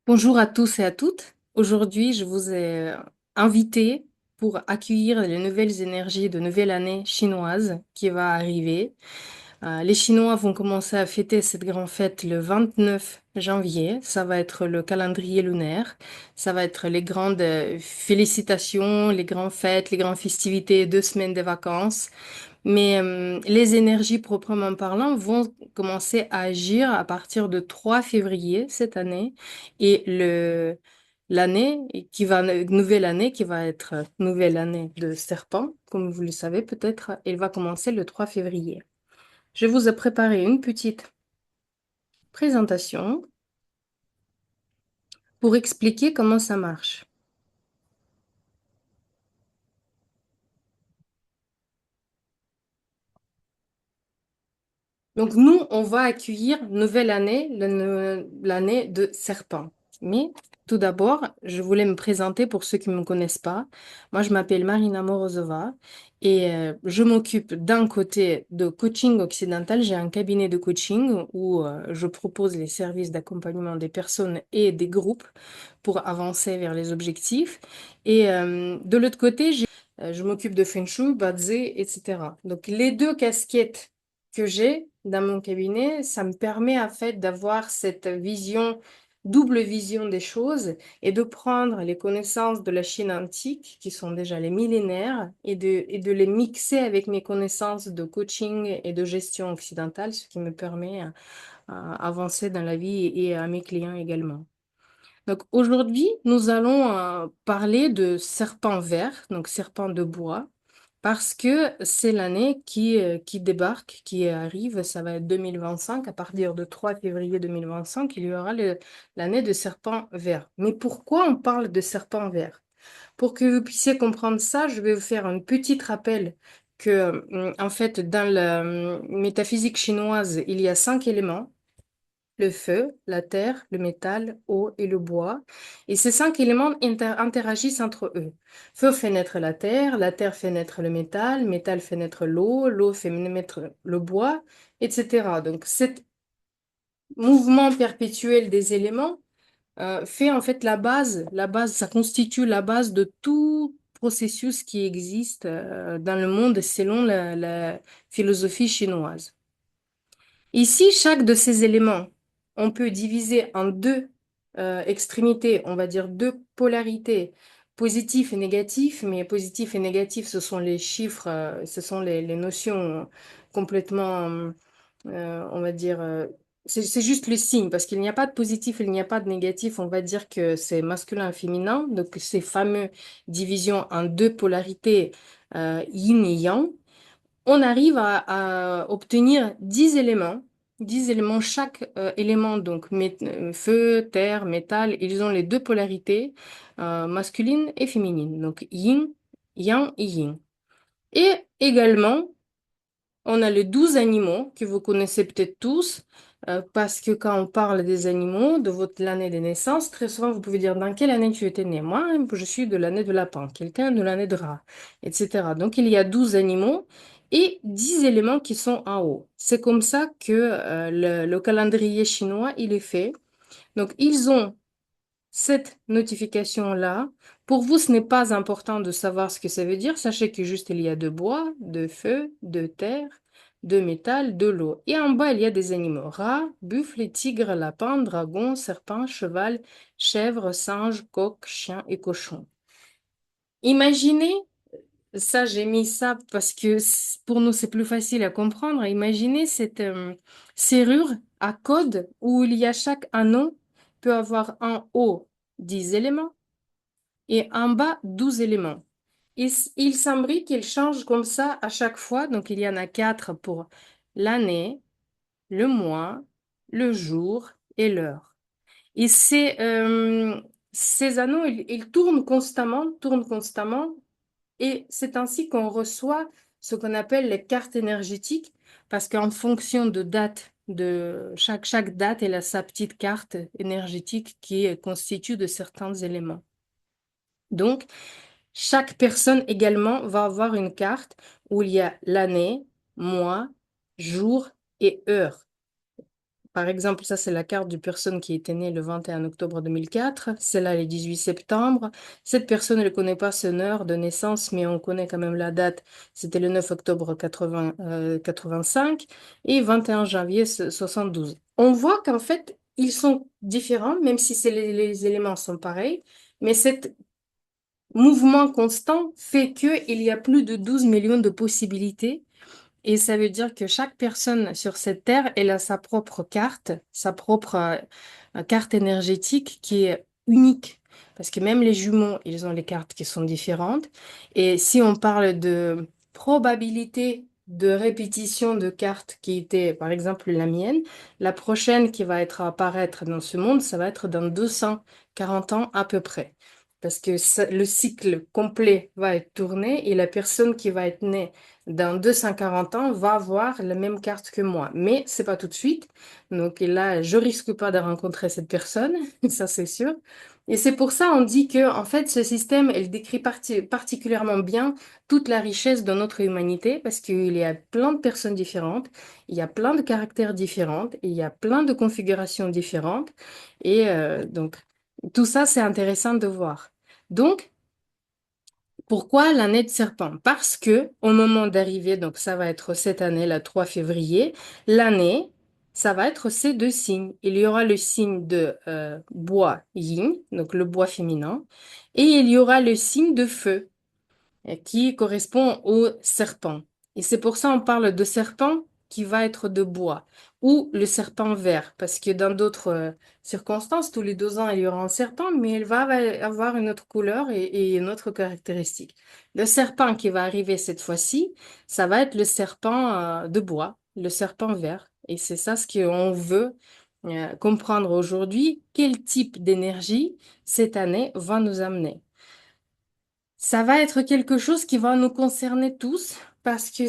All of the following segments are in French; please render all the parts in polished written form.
Bonjour à tous et à toutes. Aujourd'hui, je vous ai invité pour accueillir les nouvelles énergies de nouvelle année chinoise qui va arriver. Les Chinois vont commencer à fêter cette grande fête le 29 janvier. Ça va être le calendrier lunaire. Ça va être les grandes félicitations, les grandes fêtes, les grandes festivités, 2 semaines de vacances. Mais les énergies proprement parlant vont commencer à agir à partir de 3 février cette année. Et l'année nouvelle année qui va être nouvelle année de serpent, comme vous le savez peut-être, elle va commencer le 3 février. Je vous ai préparé une petite présentation pour expliquer comment ça marche. Donc nous, on va accueillir nouvelle année, l'année de serpent. Mais tout d'abord, je voulais me présenter pour ceux qui ne me connaissent pas. Moi, je m'appelle Marina Morozova et je m'occupe d'un côté de coaching occidental. J'ai un cabinet de coaching où je propose les services d'accompagnement des personnes et des groupes pour avancer vers les objectifs. Et de l'autre côté, je m'occupe de Feng Shui, Badze, etc. Donc les deux casquettes que j'ai dans mon cabinet, ça me permet en fait d'avoir cette vision, double vision des choses et de prendre les connaissances de la Chine antique, qui sont déjà les millénaires, et de les mixer avec mes connaissances de coaching et de gestion occidentale, ce qui me permet à avancer dans la vie et à mes clients également. Donc aujourd'hui, nous allons parler de serpent vert, donc serpent de bois, parce que c'est l'année qui débarque, qui arrive, ça va être 2025, à partir de 3 février 2025, il y aura l'année de serpent vert. Mais pourquoi on parle de serpent vert? Pour que vous puissiez comprendre ça, je vais vous faire un petit rappel que, en fait, dans la métaphysique chinoise, il y a 5 éléments le feu, la terre, le métal, l'eau et le bois. Et ces 5 éléments interagissent entre eux. Feu fait naître la terre fait naître le métal fait naître l'eau fait naître le bois, etc. Donc cet mouvement perpétuel des éléments fait en fait ça constitue la base de tout processus qui existe dans le monde selon la philosophie chinoise. Ici, chaque de ces éléments, on peut diviser en deux extrémités, on va dire deux polarités, positif et négatif, mais positif et négatif, ce sont les chiffres, ce sont les notions complètement, on va dire, c'est juste le signe, parce qu'il n'y a pas de positif, il n'y a pas de négatif, on va dire que c'est masculin et féminin, donc ces fameux divisions en deux polarités, yin et yang on arrive à obtenir 10 éléments. 10 éléments, chaque élément, donc feu, terre, métal, ils ont les deux polarités, masculine et féminine, donc yin, yang et yin. Et également, on a les 12 animaux que vous connaissez peut-être tous, parce que quand on parle des animaux, de votre l'année de naissance, très souvent vous pouvez dire dans quelle année tu étais né. Moi, je suis de l'année de lapin, quelqu'un de l'année de rat, etc. Donc il y a 12 animaux et 10 éléments qui sont en haut. C'est comme ça que le calendrier chinois, il est fait. Donc ils ont cette notification-là. Pour vous, ce n'est pas important de savoir ce que ça veut dire. Sachez que juste il y a de bois, de feu, de terre, de métal, de l'eau. Et en bas, il y a des animaux. Rats, buffles, tigres, lapins, dragons, serpents, cheval, chèvre, singe, coq, chien et cochon. Imaginez, ça j'ai mis ça parce que pour nous c'est plus facile à comprendre. Imaginez cette serrure à code où il y a chaque anneau peut avoir en haut 10 éléments et en bas 12 éléments. Il s'imbrique, il change comme ça à chaque fois. Donc, il y en a 4 pour l'année, le mois, le jour et l'heure. Et ces anneaux, ils tournent constamment. Et c'est ainsi qu'on reçoit ce qu'on appelle les cartes énergétiques, parce qu'en fonction de date, chaque date, elle a sa petite carte énergétique qui est constituée de certains éléments. Donc, chaque personne également va avoir une carte où il y a l'année, mois, jour et heure. par exemple, ça, c'est la carte d'une personne qui était née le 21 octobre 2004. Celle-là, le 18 septembre. Cette personne, elle ne connaît pas son heure de naissance, mais on connaît quand même la date. C'était le 9 octobre 85 et 21 janvier 72. On voit qu'en fait, ils sont différents, même si les éléments sont pareils. Mais cet mouvement constant fait qu'il y a plus de 12 millions de possibilités et ça veut dire que chaque personne sur cette terre, elle a sa propre carte, sa propre carte énergétique qui est unique. Parce que même les jumeaux, ils ont les cartes qui sont différentes. Et si on parle de probabilité de répétition de cartes qui était, par exemple, la mienne, la prochaine qui va être apparaître dans ce monde, ça va être dans 240 ans à peu près. Parce que le cycle complet va être tourné et la personne qui va être née dans 240 ans, va avoir la même carte que moi. Mais c'est pas tout de suite. Donc et là, je risque pas de rencontrer cette personne, ça c'est sûr. Et c'est pour ça on dit que en fait ce système, elle décrit particulièrement bien toute la richesse de notre humanité parce qu'il y a plein de personnes différentes, il y a plein de caractères différents, et il y a plein de configurations différentes. Et donc tout ça c'est intéressant de voir. Donc pourquoi l'année de serpent? Parce que au moment d'arriver, donc ça va être cette année, le 3 février, l'année, ça va être ces deux signes. Il y aura le signe de bois yin, donc le bois féminin, et il y aura le signe de feu qui correspond au serpent. Et c'est pour ça qu'on parle de serpent qui va être de bois ou le serpent vert, parce que dans d'autres circonstances, tous les 2 ans, il y aura un serpent, mais il va avoir une autre couleur et une autre caractéristique. Le serpent qui va arriver cette fois-ci, ça va être le serpent de bois, le serpent vert. Et c'est ça ce qu'on veut comprendre aujourd'hui, quel type d'énergie cette année va nous amener. Ça va être quelque chose qui va nous concerner tous parce que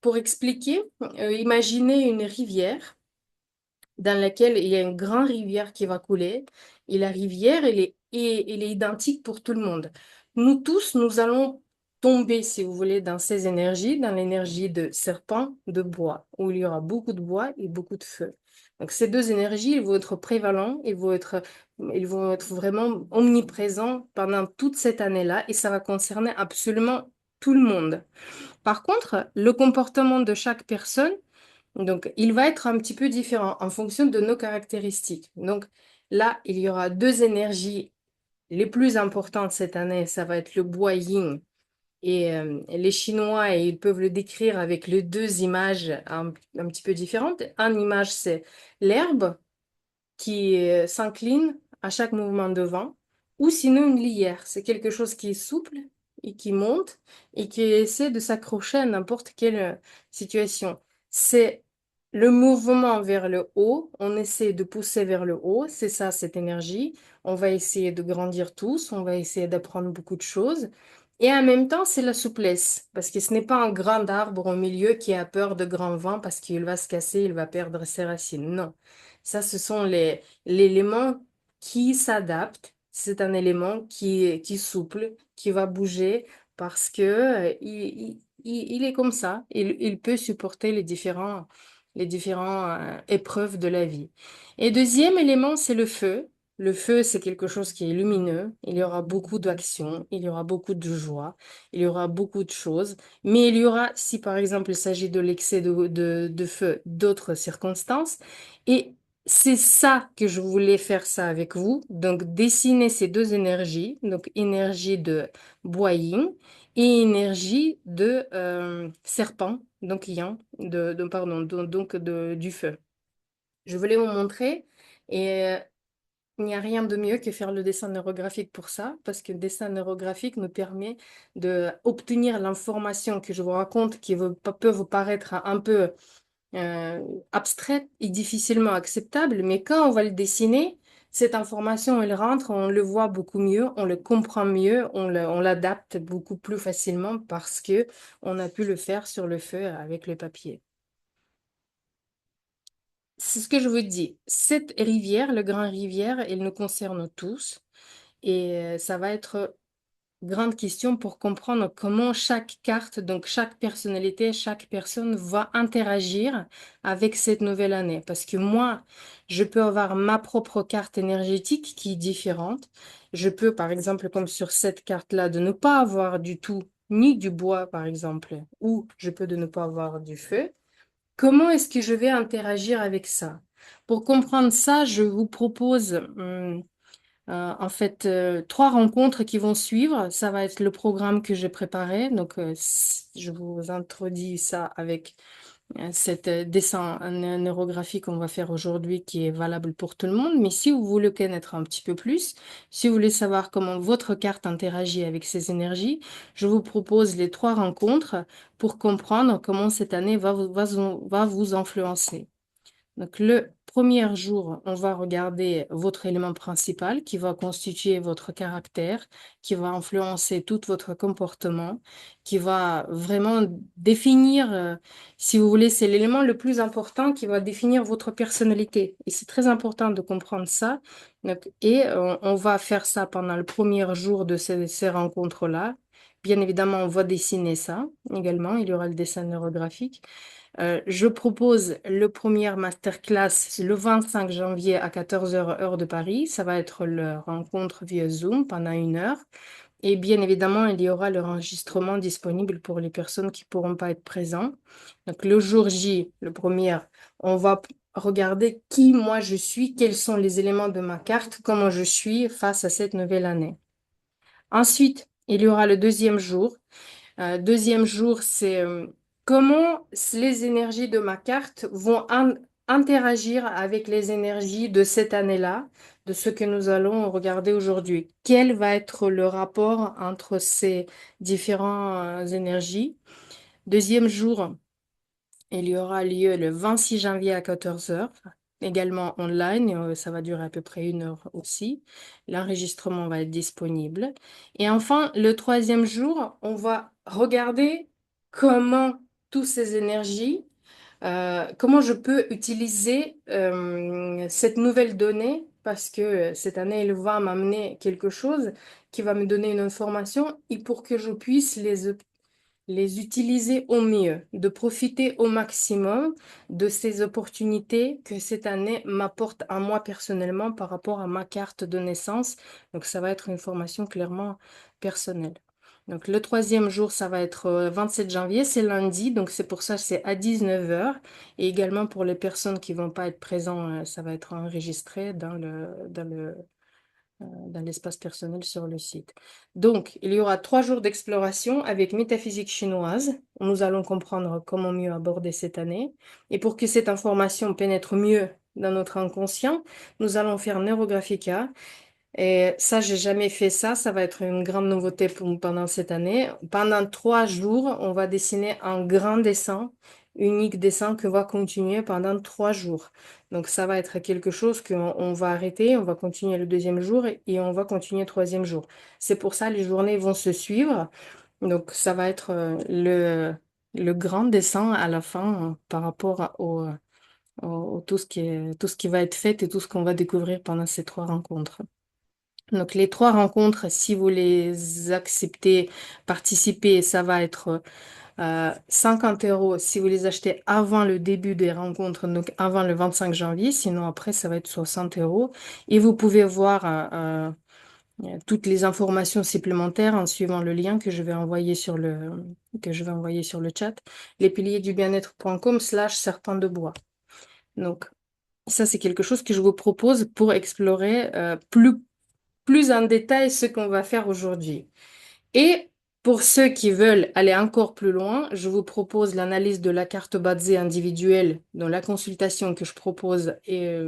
pour expliquer, imaginez une rivière dans laquelle il y a une grande rivière qui va couler et la rivière, elle est identique pour tout le monde. Nous tous, nous allons tomber, si vous voulez, dans ces énergies, dans l'énergie de serpent, de bois, où il y aura beaucoup de bois et beaucoup de feu. Donc ces deux énergies, ils vont être prévalents, ils vont être vraiment omniprésents pendant toute cette année-là et ça va concerner absolument tout le monde. Par contre, le comportement de chaque personne, donc, il va être un petit peu différent en fonction de nos caractéristiques. Donc, là, il y aura deux énergies les plus importantes cette année. Ça va être le bois yin. Et les Chinois, ils peuvent le décrire avec les deux images un petit peu différentes. Une image, c'est l'herbe qui s'incline à chaque mouvement de vent, ou sinon une lierre. C'est quelque chose qui est souple et qui monte et qui essaie de s'accrocher à n'importe quelle situation. C'est le mouvement vers le haut, on essaie de pousser vers le haut, c'est ça cette énergie. On va essayer de grandir tous, on va essayer d'apprendre beaucoup de choses. Et en même temps, c'est la souplesse, parce que ce n'est pas un grand arbre au milieu qui a peur de grands vents parce qu'il va se casser, il va perdre ses racines. Non. Ça, ce sont l'élément qui s'adapte. C'est un élément qui est souple, qui va bouger parce que il est comme ça. Il peut supporter les différents épreuves de la vie. Et deuxième élément, c'est le feu. Le feu, c'est quelque chose qui est lumineux. Il y aura beaucoup d'action, il y aura beaucoup de joie, il y aura beaucoup de choses. Mais il y aura, si par exemple il s'agit de l'excès de feu, d'autres circonstances. Et c'est ça que je voulais faire ça avec vous. Donc, dessiner ces deux énergies, donc énergie de bois yin et énergie de serpent, donc yang, pardon, donc du feu. Je voulais vous montrer et il n'y a rien de mieux que faire le dessin neurographique pour ça, parce que le dessin neurographique nous permet d'obtenir l'information que je vous raconte qui peut vous paraître un peu euh, abstraite et difficilement acceptable, mais quand on va le dessiner, cette information, elle rentre, on le voit beaucoup mieux, on le comprend mieux, on l'adapte beaucoup plus facilement parce que on a pu le faire sur le feu avec le papier. C'est ce que je vous dis. Cette rivière, le Grand Rivière, elle nous concerne tous et ça va être grande question pour comprendre comment chaque carte, donc chaque personnalité, chaque personne va interagir avec cette nouvelle année. Parce que moi, je peux avoir ma propre carte énergétique qui est différente. Je peux, par exemple, comme sur cette carte-là, de ne pas avoir du tout, ni du bois, par exemple, ou je peux de ne pas avoir du feu. Comment est-ce que je vais interagir avec ça? Pour comprendre ça, je vous propose en fait, trois rencontres qui vont suivre. Ça va être le programme que j'ai préparé. Donc, je vous introduis ça avec cet dessin neurographique qu'on va faire aujourd'hui qui est valable pour tout le monde. Mais si vous voulez connaître un petit peu plus, si vous voulez savoir comment votre carte interagit avec ces énergies, je vous propose les trois rencontres pour comprendre comment cette année va vous influencer. Donc, le premier jour, on va regarder votre élément principal qui va constituer votre caractère, qui va influencer tout votre comportement, qui va vraiment définir, si vous voulez, c'est l'élément le plus important qui va définir votre personnalité. Et c'est très important de comprendre ça. Donc, et on va faire ça pendant le premier jour de ces rencontres-là. Bien évidemment, on va dessiner ça également. Il y aura le dessin neurographique. Je propose le premier masterclass le 25 janvier à 14 heures heure de Paris. Ça va être la rencontre via Zoom pendant 1 heure. Et bien évidemment, il y aura l'enregistrement disponible pour les personnes qui ne pourront pas être présentes. Donc, le jour J, le premier, on va regarder qui moi je suis, quels sont les éléments de ma carte, comment je suis face à cette nouvelle année. Ensuite, il y aura le deuxième jour. Deuxième jour, c'est comment les énergies de ma carte vont interagir avec les énergies de cette année-là, de ce que nous allons regarder aujourd'hui. Quel va être le rapport entre ces différentes énergies? Deuxième jour, il y aura lieu le 26 janvier à 14 heures, également online. Ça va durer à peu près 1 heure aussi. L'enregistrement va être disponible. Et enfin, le troisième jour, on va regarder comment toutes ces énergies, comment je peux utiliser cette nouvelle donnée, parce que cette année, elle va m'amener quelque chose qui va me donner une information et pour que je puisse les utiliser au mieux, de profiter au maximum de ces opportunités que cette année m'apporte à moi personnellement par rapport à ma carte de naissance. Donc, ça va être une formation clairement personnelle. Donc, le troisième jour, ça va être 27 janvier, c'est lundi, donc c'est pour ça que c'est à 19 heures. Et également pour les personnes qui vont pas être présentes, ça va être enregistré dans l'espace personnel sur le site. Donc, il y aura 3 jours d'exploration avec métaphysique chinoise. Nous allons comprendre comment mieux aborder cette année. Et pour que cette information pénètre mieux dans notre inconscient, nous allons faire Neurographica. Et ça, j'ai jamais fait ça. Ça va être une grande nouveauté pendant cette année. Pendant 3 jours, on va dessiner un grand dessin, unique dessin que va continuer pendant 3 jours. Donc, ça va être quelque chose qu'on va arrêter. On va continuer le deuxième jour et on va continuer le troisième jour. C'est pour ça les journées vont se suivre. Donc, ça va être le grand dessin à la fin par rapport tout ce qui va être fait et tout ce qu'on va découvrir pendant ces 3 rencontres. Donc les 3 rencontres, si vous les acceptez, participez, ça va être 50 euros si vous les achetez avant le début des rencontres, donc avant le 25 janvier. Sinon après, ça va être 60 euros. Et vous pouvez voir toutes les informations supplémentaires en suivant le lien que je vais envoyer sur le chat, lespiliersdubien-être.com/serpent de bois. Donc ça, c'est quelque chose que je vous propose pour explorer plus en détail ce qu'on va faire aujourd'hui. Et pour ceux qui veulent aller encore plus loin, je vous propose l'analyse de la carte Bazé individuelle dans la consultation que je propose est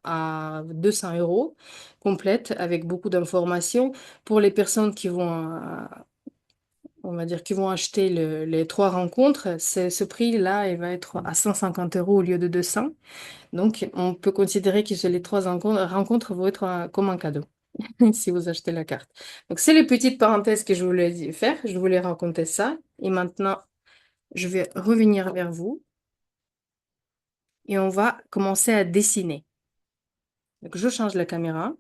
à 200 euros complète avec beaucoup d'informations pour les personnes qui vont, on va dire, qui vont acheter les 3 rencontres. Ce prix-là, il va être à 150 euros au lieu de 200. Donc, on peut considérer que les 3 rencontres vont être comme un cadeau. Si vous achetez la carte. Donc, c'est les petites parenthèses que je voulais faire. Je voulais raconter ça. Et maintenant, je vais revenir vers vous et on va commencer à dessiner. Donc, je change la caméra.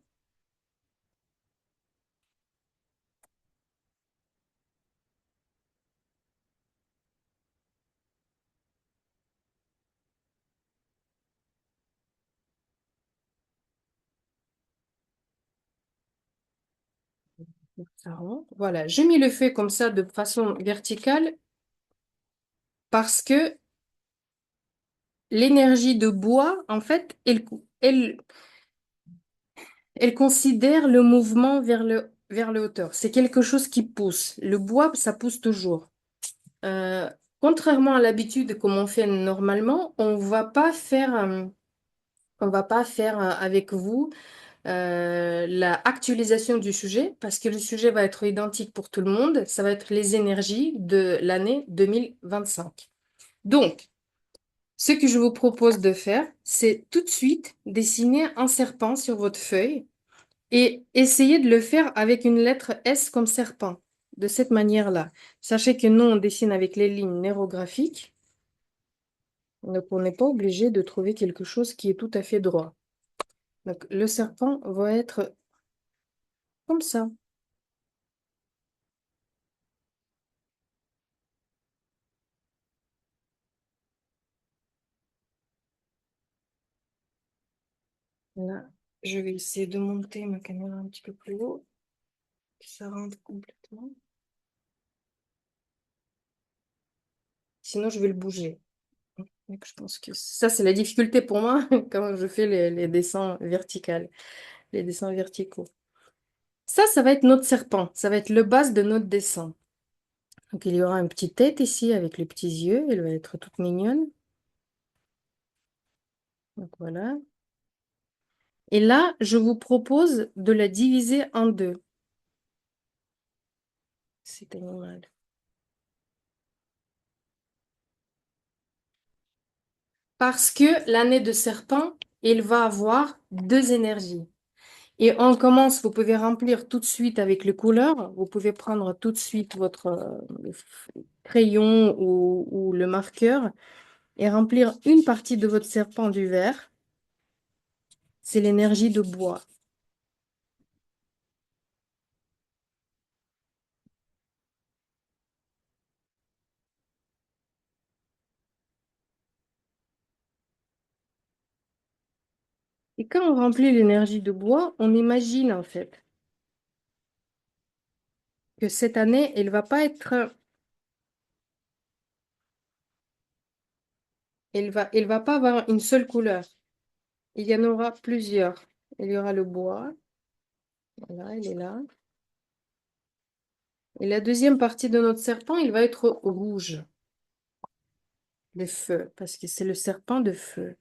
Ça rend. Voilà, j'ai mis le feu comme ça de façon verticale parce que l'énergie de bois, en fait, elle considère le mouvement vers le hauteur. C'est quelque chose qui pousse. Le bois, ça pousse toujours. Euh, Contrairement à l'habitude, comme on fait normalement, on va pas faire avec vous la actualisation du sujet parce que le sujet va être identique pour tout le monde. Ça va être les énergies de l'année 2025. Donc, ce que je vous propose de faire, c'est tout de suite dessiner un serpent sur votre feuille et essayer de le faire avec une lettre S comme serpent, de cette manière-là. Sachez que nous, on dessine avec les lignes nérographiques, donc on n'est pas obligé de trouver quelque chose qui est tout à fait droit. Donc le serpent va être comme ça. Là, je vais essayer de monter ma caméra un petit peu plus haut, que ça rentre complètement. Sinon, je vais le bouger. Donc, je pense que ça, c'est la difficulté pour moi quand je fais les dessins verticaux, les dessins verticaux. Ça va être notre serpent. Ça va être le base de notre dessin. Donc, il y aura une petite tête ici avec les petits yeux. Elle va être toute mignonne. Donc, voilà. Et là, je vous propose de la diviser en deux, cet animal. Parce que l'année de serpent, il va avoir deux énergies. Et on commence, vous pouvez remplir tout de suite avec les couleurs. Vous pouvez prendre tout de suite votre crayon ou le marqueur et remplir une partie de votre serpent du vert. C'est l'énergie de bois. Et quand on remplit l'énergie de bois, on imagine en fait que cette année, elle va pas avoir une seule couleur. Il y en aura plusieurs. Il y aura le bois. Voilà, il est là. Et la deuxième partie de notre serpent, il va être rouge, de feu, parce que c'est le serpent de feu.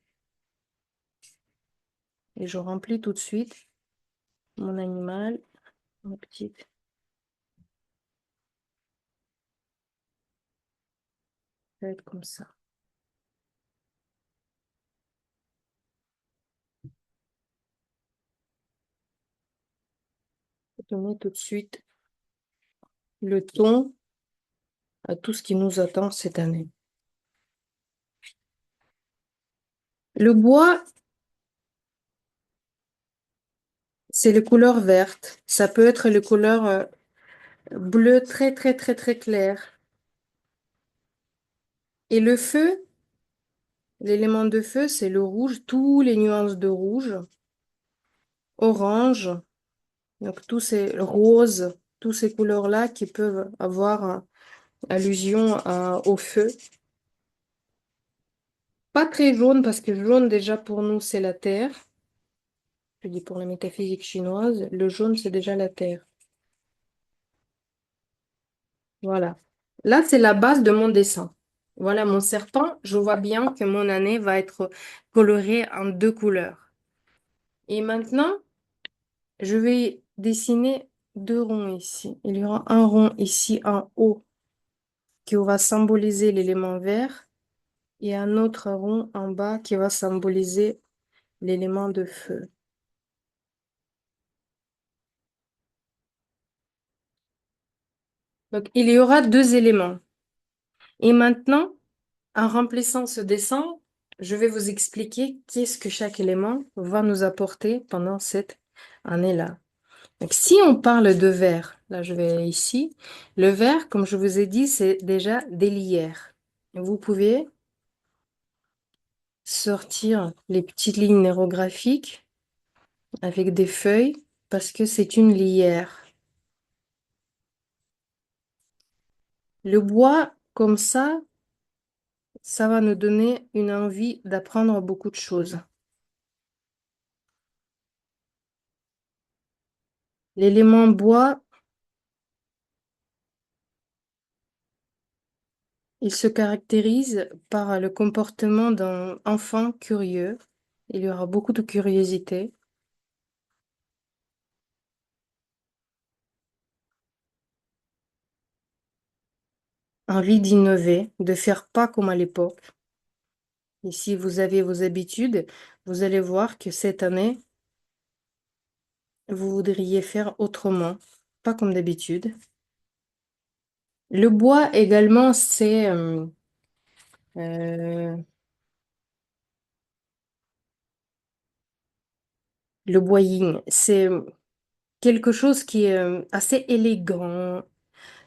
Et je remplis tout de suite mon animal, ma petite. Ça va être comme ça. Je donner tout de suite le ton à tout ce qui nous attend cette année. Le bois, c'est les couleurs vertes. Ça peut être les couleurs bleu très, très, très, très clair. Et le feu, l'élément de feu, c'est le rouge, tous les nuances de rouge, orange, donc tous ces roses, tous ces couleurs-là qui peuvent avoir allusion au feu. Pas très jaune parce que jaune déjà pour nous c'est la terre. Je dis pour la métaphysique chinoise, le jaune c'est déjà la terre. Voilà. Là c'est la base de mon dessin. Voilà mon serpent. Je vois bien que mon année va être colorée en deux couleurs. Et maintenant, je vais dessiner deux ronds ici. Il y aura un rond ici en haut qui va symboliser l'élément vert et un autre rond en bas qui va symboliser l'élément de feu. Donc, il y aura deux éléments. Et maintenant, en remplissant ce dessin, je vais vous expliquer qu'est-ce que chaque élément va nous apporter pendant cette année-là. Donc, si on parle de vert, là je vais ici, le vert, comme je vous ai dit, c'est déjà des lierres. Vous pouvez sortir les petites lignes nérographiques avec des feuilles parce que c'est une lierre. Le bois, comme ça va nous donner une envie d'apprendre beaucoup de choses. L'élément bois, il se caractérise par le comportement d'un enfant curieux. Il y aura beaucoup de curiosité, envie d'innover, de faire pas comme à l'époque. Et si vous avez vos habitudes, vous allez voir que cette année, vous voudriez faire autrement, pas comme d'habitude. Le bois également, c'est euh, le boying. C'est quelque chose qui est assez élégant.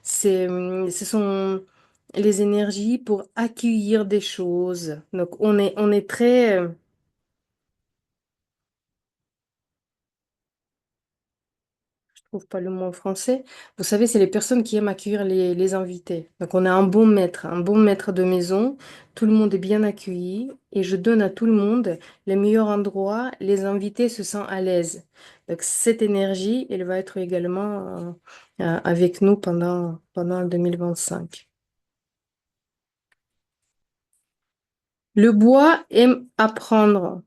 Ce sont les énergies pour accueillir des choses. Donc, on est très, je trouve pas le mot en français. Vous savez, c'est les personnes qui aiment accueillir les invités. Donc, on a un bon maître de maison. Tout le monde est bien accueilli et je donne à tout le monde les meilleurs endroits. Les invités se sentent à l'aise. Donc, cette énergie, elle va être également avec nous pendant le 2025. Le bois aime apprendre.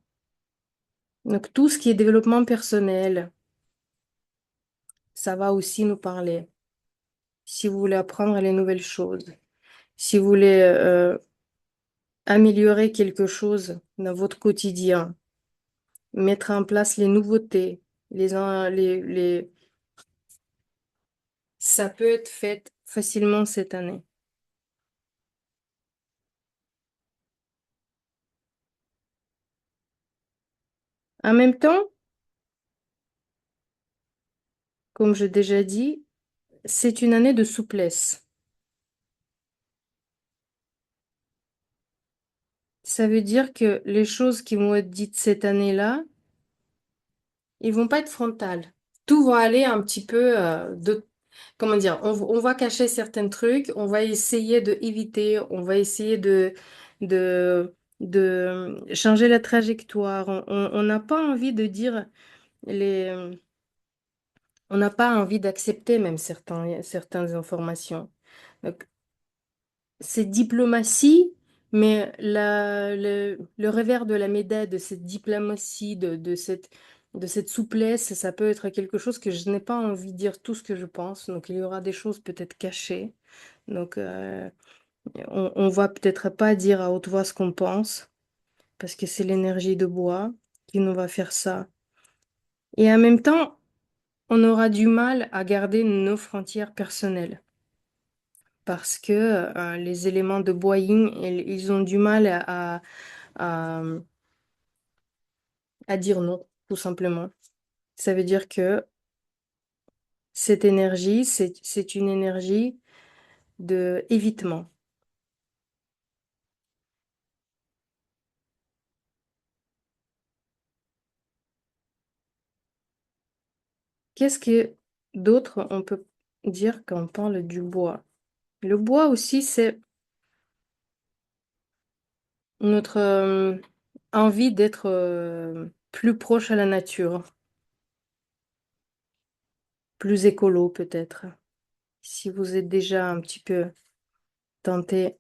Donc, tout ce qui est développement personnel, ça va aussi nous parler. Si vous voulez apprendre les nouvelles choses, si vous voulez améliorer quelque chose dans votre quotidien, mettre en place les nouveautés, ça peut être fait facilement cette année. En même temps, comme j'ai déjà dit, c'est une année de souplesse. Ça veut dire que les choses qui vont être dites cette année-là, ils vont pas être frontales. Tout va aller un petit peu comment dire, on va cacher certains trucs, on va essayer de éviter, on va essayer de changer la trajectoire. On n'a pas envie de dire les, on n'a pas envie d'accepter même certaines informations. Donc, c'est diplomatie, mais le revers de la médaille de cette diplomatie, de cette souplesse, ça peut être quelque chose que je n'ai pas envie de dire tout ce que je pense. Donc, il y aura des choses peut-être cachées. Donc, on va peut-être pas dire à haute voix ce qu'on pense, parce que c'est l'énergie de bois qui nous va faire ça. Et en même temps, on aura du mal à garder nos frontières personnelles, parce que les éléments de boying, ils ont du mal à, à dire non, tout simplement. Ça veut dire que cette énergie, c'est une énergie de évitement. Qu'est-ce que d'autre on peut dire quand on parle du bois? Le bois aussi, c'est notre envie d'être plus proche à la nature, plus écolo peut-être. Si vous êtes déjà un petit peu tenté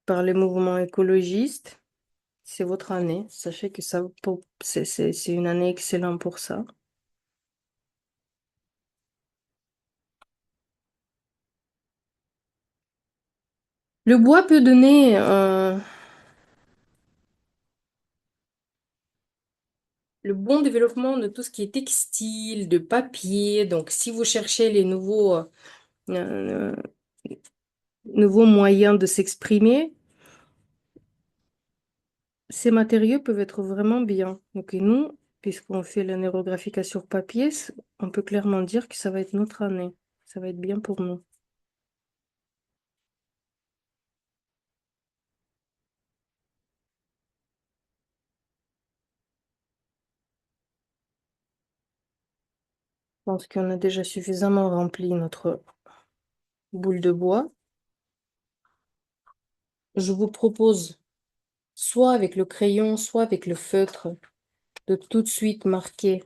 par les mouvements écologistes, c'est votre année. Sachez que c'est une année excellente pour ça. Le bois peut donner le bon développement de tout ce qui est textile, de papier. Donc, si vous cherchez les euh, nouveaux moyens de s'exprimer, ces matériaux peuvent être vraiment bien. Donc, et nous, puisqu'on fait la nérographique sur papier, on peut clairement dire que ça va être notre année. Ça va être bien pour nous. Je pense qu'on a déjà suffisamment rempli notre boule de bois. Je vous propose, soit avec le crayon, soit avec le feutre, de tout de suite marquer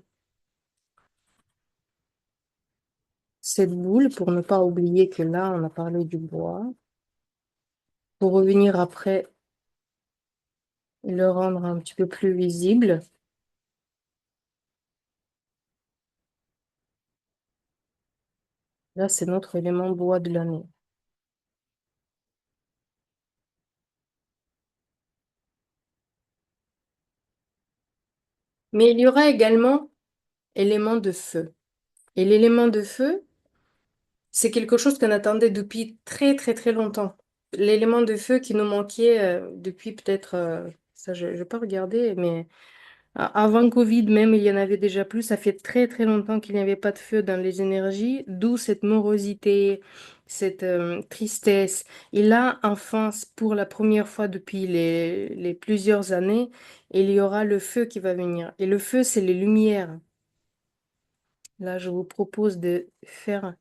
cette boule pour ne pas oublier que là, on a parlé du bois. Pour revenir après et le rendre un petit peu plus visible. Là, c'est notre élément bois de l'année. Mais il y aura également élément de feu. Et l'élément de feu, c'est quelque chose qu'on attendait depuis très très très longtemps. L'élément de feu qui nous manquait depuis peut-être, ça je n'ai pas regardé, mais avant Covid même, il y en avait déjà plus. Ça fait très très longtemps qu'il n'y avait pas de feu dans les énergies, d'où cette morosité, cette tristesse. Et là, enfin, pour la première fois depuis les plusieurs années, il y aura le feu qui va venir. Et le feu, c'est les lumières. Là, je vous propose de faire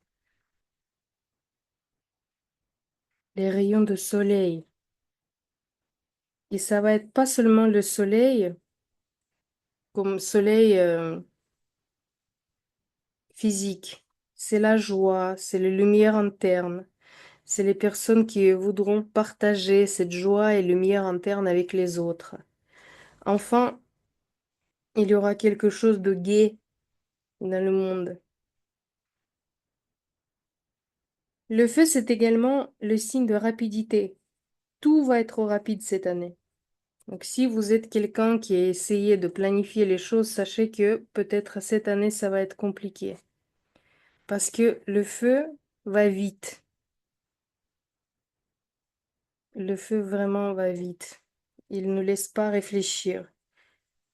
les rayons de soleil. Et ça va être pas seulement le soleil, comme soleil physique. C'est la joie, c'est les lumières internes. C'est les personnes qui voudront partager cette joie et lumière interne avec les autres. Enfin, il y aura quelque chose de gai dans le monde. Le feu, c'est également le signe de rapidité. Tout va être rapide cette année. Donc, si vous êtes quelqu'un qui a essayé de planifier les choses, sachez que peut-être cette année, ça va être compliqué. Parce que le feu va vite. Le feu vraiment va vite. Il ne laisse pas réfléchir.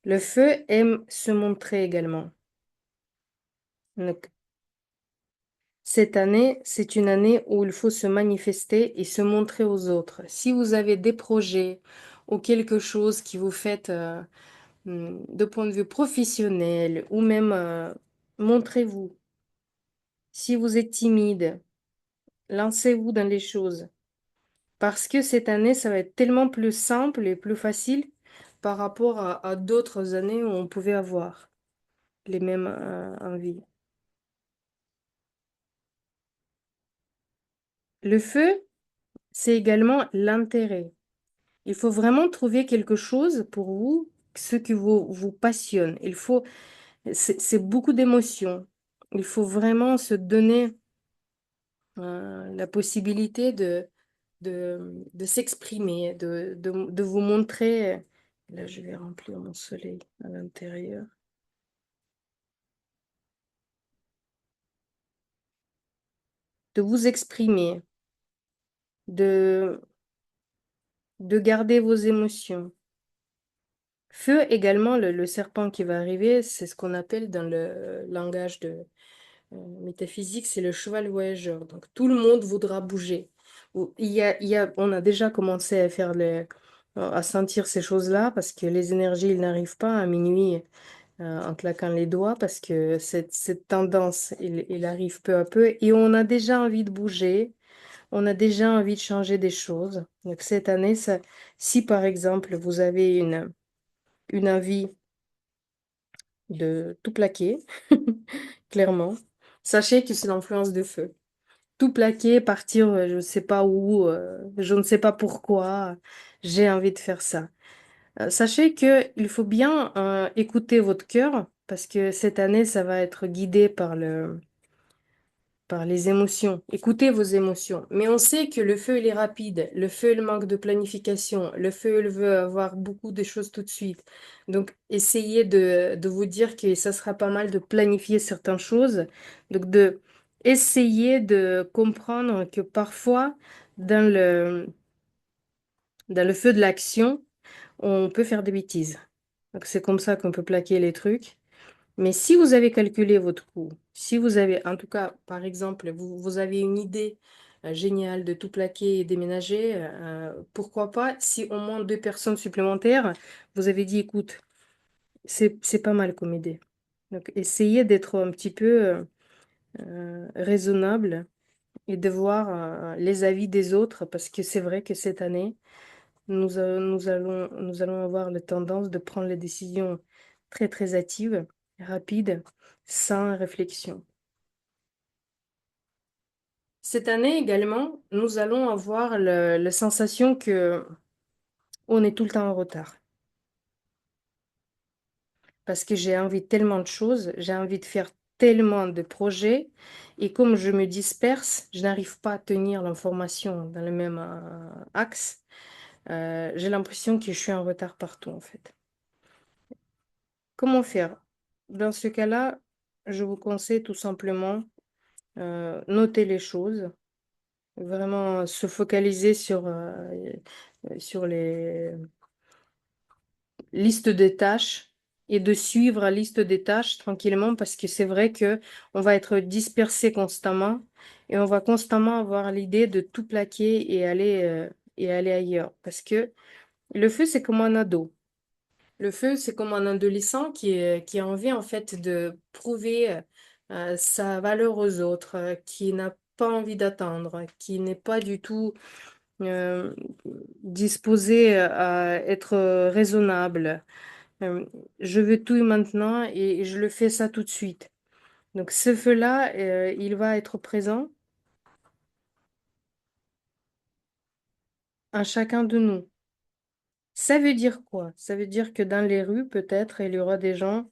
Le feu aime se montrer également. Donc, cette année, c'est une année où il faut se manifester et se montrer aux autres. Si vous avez des projets ou quelque chose qui vous fait de point de vue professionnel ou même montrez-vous. Si vous êtes timide, lancez-vous dans les choses. Parce que cette année, ça va être tellement plus simple et plus facile par rapport à d'autres années où on pouvait avoir les mêmes envies. Le feu, c'est également l'intérêt. Il faut vraiment trouver quelque chose pour vous, ce qui vous passionne. C'est beaucoup d'émotions. Il faut vraiment se donner la possibilité de s'exprimer, de vous montrer. Là, je vais remplir mon soleil à l'intérieur. De vous exprimer, de, de garder vos émotions. Feu également, le serpent qui va arriver, c'est ce qu'on appelle dans le langage de métaphysique, c'est le cheval voyageur. Donc tout le monde voudra bouger. On a déjà commencé à faire à sentir ces choses-là parce que les énergies, ils n'arrivent pas à minuit en claquant les doigts parce que cette tendance, il arrive peu à peu et on a déjà envie de bouger. On a déjà envie de changer des choses. Donc cette année, si par exemple vous avez une envie de tout plaquer, clairement, sachez que c'est l'influence de feu. Tout plaquer, partir, je ne sais pas où, je ne sais pas pourquoi, j'ai envie de faire ça. Sachez qu'il faut bien écouter votre cœur parce que cette année, ça va être guidé par les émotions. Écoutez vos émotions. Mais on sait que le feu, il est rapide. Le feu, il manque de planification. Le feu, il veut avoir beaucoup de choses tout de suite. Donc, essayez de vous dire que ça sera pas mal de planifier certaines choses. Donc, de essayer de comprendre que parfois, dans le feu de l'action, on peut faire des bêtises. Donc, c'est comme ça qu'on peut plaquer les trucs. Mais si vous avez calculé votre coût, si vous avez, en tout cas, par exemple, vous avez une idée géniale de tout plaquer et déménager, pourquoi pas, si au moins deux personnes supplémentaires, vous avez dit, écoute, c'est pas mal comme idée. Donc, essayez d'être un petit peu raisonnable et de voir les avis des autres, parce que c'est vrai que cette année, nous allons avoir la tendance de prendre les décisions très, très hâtives, rapides, sans réflexion. Cette année également, nous allons avoir la sensation que on est tout le temps en retard. Parce que j'ai envie de tellement de choses, j'ai envie de faire tellement de projets, et comme je me disperse, je n'arrive pas à tenir l'information dans le même axe. J'ai l'impression que je suis en retard partout, en fait. Comment faire? Dans ce cas-là, je vous conseille tout simplement noter les choses, vraiment se focaliser sur les listes de tâches et de suivre la liste des tâches tranquillement, parce que c'est vrai que on va être dispersé constamment et on va constamment avoir l'idée de tout plaquer et aller ailleurs. Parce que le feu, c'est comme un ado. Le feu, c'est comme un adolescent qui a envie en fait de prouver sa valeur aux autres, qui n'a pas envie d'attendre, qui n'est pas du tout euh, disposé à être raisonnable. Euh, je veux tout maintenant et je le fais ça tout de suite. Donc ce feu-là, il va être présent à chacun de nous. Ça veut dire quoi? Ça veut dire que dans les rues, peut-être, il y aura des gens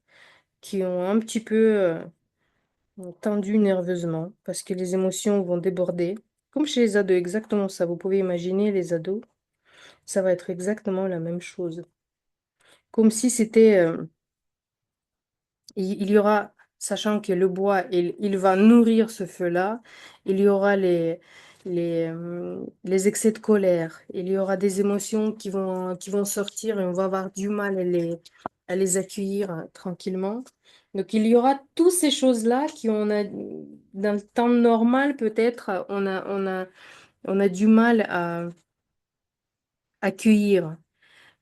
qui ont un petit peu tendu nerveusement parce que les émotions vont déborder. Comme chez les ados, exactement ça. Vous pouvez imaginer les ados, ça va être exactement la même chose. Comme si c'était il y aura, sachant que le bois, il va nourrir ce feu-là, il y aura les excès de colère, il y aura des émotions qui vont sortir et on va avoir du mal à les accueillir tranquillement. Donc il y aura toutes ces choses-là qui on a, dans le temps normal, peut-être, on a du mal à accueillir.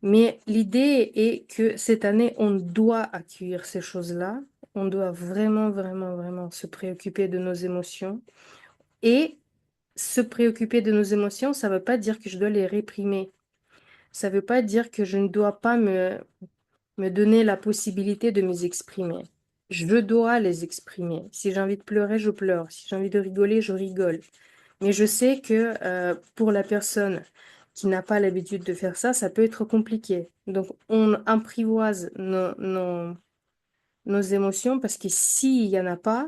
Mais l'idée est que cette année, on doit accueillir ces choses-là. On doit vraiment, vraiment, vraiment se préoccuper de nos émotions. Et se préoccuper de nos émotions, ça ne veut pas dire que je dois les réprimer. Ça ne veut pas dire que je ne dois pas me donner la possibilité de m'y exprimer. Je dois les exprimer. Si j'ai envie de pleurer, je pleure. Si j'ai envie de rigoler, je rigole. Mais je sais que pour la personne qui n'a pas l'habitude de faire ça, ça peut être compliqué. Donc, on apprivoise nos émotions parce que s'il n'y en a pas,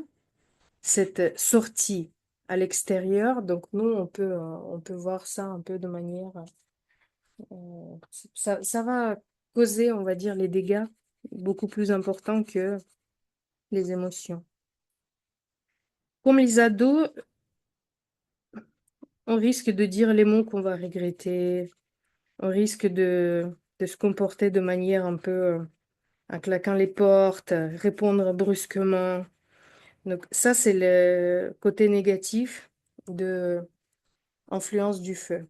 cette sortie à l'extérieur, donc nous, on peut voir ça un peu de manière... ça va causer, on va dire, les dégâts beaucoup plus importants que les émotions. Comme les ados, on risque de dire les mots qu'on va regretter. On risque de se comporter de manière un peu en claquant les portes, répondre brusquement. Donc ça, c'est le côté négatif de influence du feu.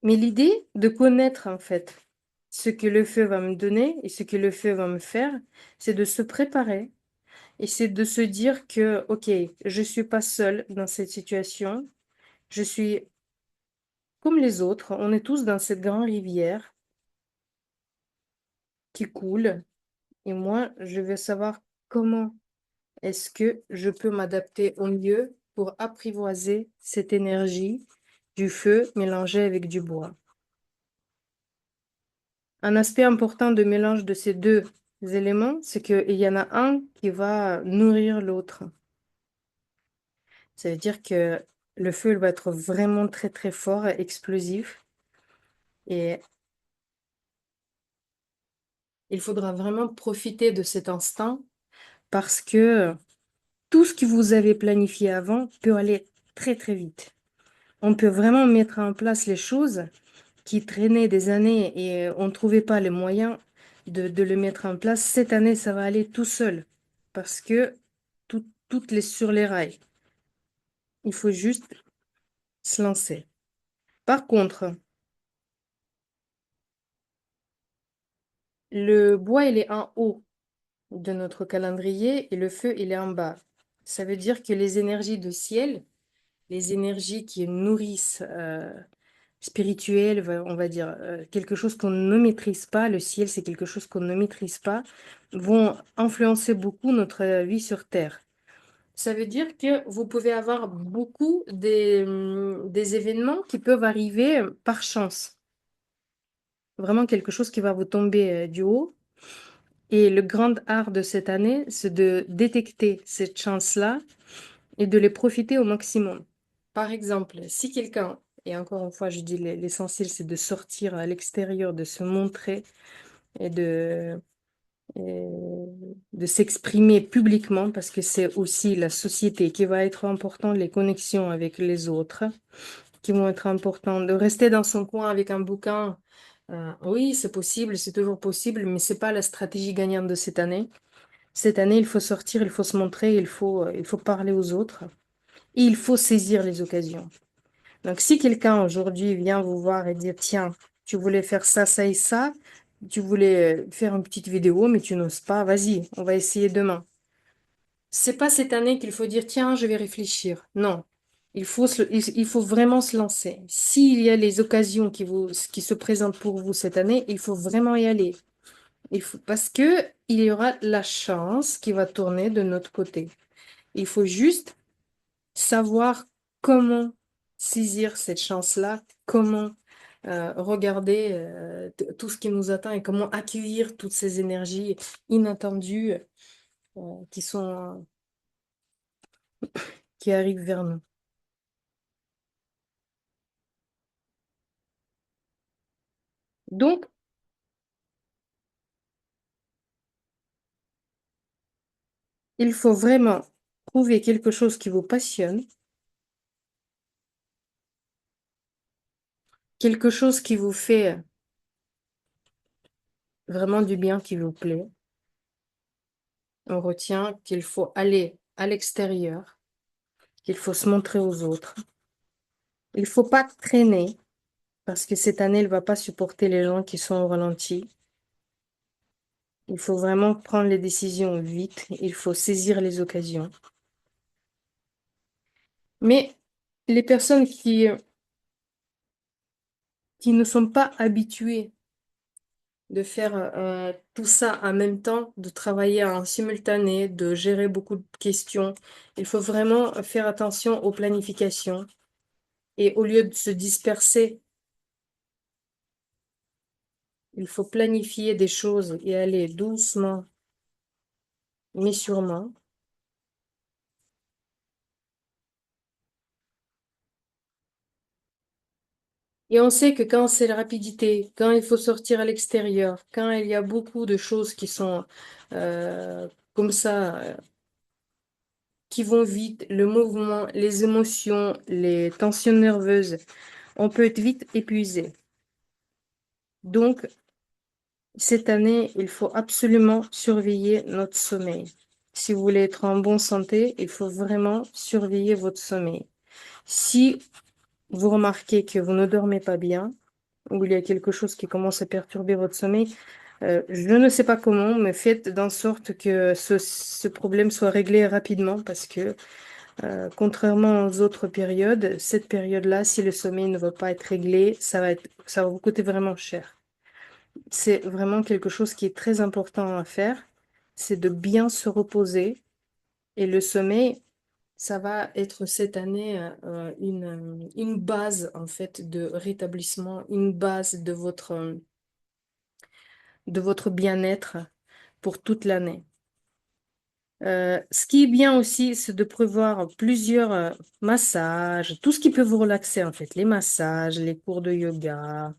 Mais l'idée de connaître en fait ce que le feu va me donner et ce que le feu va me faire, c'est de se préparer et c'est de se dire que, OK, je suis pas seule dans cette situation, je suis comme les autres, on est tous dans cette grande rivière qui coule. Et moi, je veux savoir comment est-ce que je peux m'adapter au mieux pour apprivoiser cette énergie du feu mélangée avec du bois. Un aspect important de mélange de ces deux éléments, c'est qu'il y en a un qui va nourrir l'autre. Ça veut dire que le feu il va être vraiment très très fort, explosif, et il faudra vraiment profiter de cet instant parce que tout ce que vous avez planifié avant peut aller très très vite. On peut vraiment mettre en place les choses qui traînaient des années et on ne trouvait pas les moyens de le mettre en place. Cette année, ça va aller tout seul parce que tout est sur les rails. Il faut juste se lancer. Par contre, le bois, il est en haut. de notre calendrier et le feu, il est en bas. Ça veut dire que les énergies de ciel, les énergies qui nourrissent spirituelles, on va dire, quelque chose qu'on ne maîtrise pas, le ciel, c'est quelque chose qu'on ne maîtrise pas, vont influencer beaucoup notre vie sur Terre. Ça veut dire que vous pouvez avoir beaucoup des événements qui peuvent arriver par chance. Vraiment quelque chose qui va vous tomber du haut. Et le grand art de cette année, c'est de détecter cette chance-là et de les profiter au maximum. Par exemple, si quelqu'un, et encore une fois, je dis l'essentiel, c'est de sortir à l'extérieur, de se montrer et et de s'exprimer publiquement, parce que c'est aussi la société qui va être importante, les connexions avec les autres qui vont être importantes. De rester dans son coin avec un bouquin, oui, c'est possible, c'est toujours possible, mais c'est pas la stratégie gagnante de cette année. Cette année, il faut sortir, il faut se montrer, il faut parler aux autres et il faut saisir les occasions. Donc, si quelqu'un aujourd'hui vient vous voir et dire, tiens, tu voulais faire ça, ça et ça, tu voulais faire une petite vidéo, mais tu n'oses pas, vas-y, on va essayer demain. C'est pas cette année qu'il faut dire, tiens, je vais réfléchir. Non. Il faut vraiment se lancer. S'il y a les occasions qui se présentent pour vous cette année, il faut vraiment y aller. Parce que il y aura la chance qui va tourner de notre côté. Il faut juste savoir comment saisir cette chance-là, comment regarder tout ce qui nous attend et comment accueillir toutes ces énergies inattendues qui sont, qui arrivent vers nous. Donc, il faut vraiment trouver quelque chose qui vous passionne, quelque chose qui vous fait vraiment du bien, qui vous plaît. On retient qu'il faut aller à l'extérieur, qu'il faut se montrer aux autres. Il faut pas traîner parce que cette année, elle va pas supporter les gens qui sont au ralenti. Il faut vraiment prendre les décisions vite. Il faut saisir les occasions. Mais les personnes qui ne sont pas habituées de faire tout ça en même temps, de travailler en simultané, de gérer beaucoup de questions, il faut vraiment faire attention aux planifications. Et au lieu de se disperser, il faut planifier des choses et aller doucement, mais sûrement. Et on sait que quand c'est la rapidité, quand il faut sortir à l'extérieur, quand il y a beaucoup de choses qui sont comme ça, qui vont vite, le mouvement, les émotions, les tensions nerveuses, on peut être vite épuisé. Donc, cette année, il faut absolument surveiller notre sommeil. Si vous voulez être en bonne santé, il faut vraiment surveiller votre sommeil. Si vous remarquez que vous ne dormez pas bien, ou il y a quelque chose qui commence à perturber votre sommeil, je ne sais pas comment, mais faites d'en sorte que ce problème soit réglé rapidement parce que, contrairement aux autres périodes, cette période-là, si le sommeil ne va pas être réglé, ça va vous coûter vraiment cher. C'est vraiment quelque chose qui est très important à faire, c'est de bien se reposer et le sommeil, ça va être cette année une base en fait de rétablissement, une base de votre bien-être pour toute l'année. Ce qui est bien aussi, c'est de prévoir plusieurs massages, tout ce qui peut vous relaxer en fait, les massages, les cours de yoga,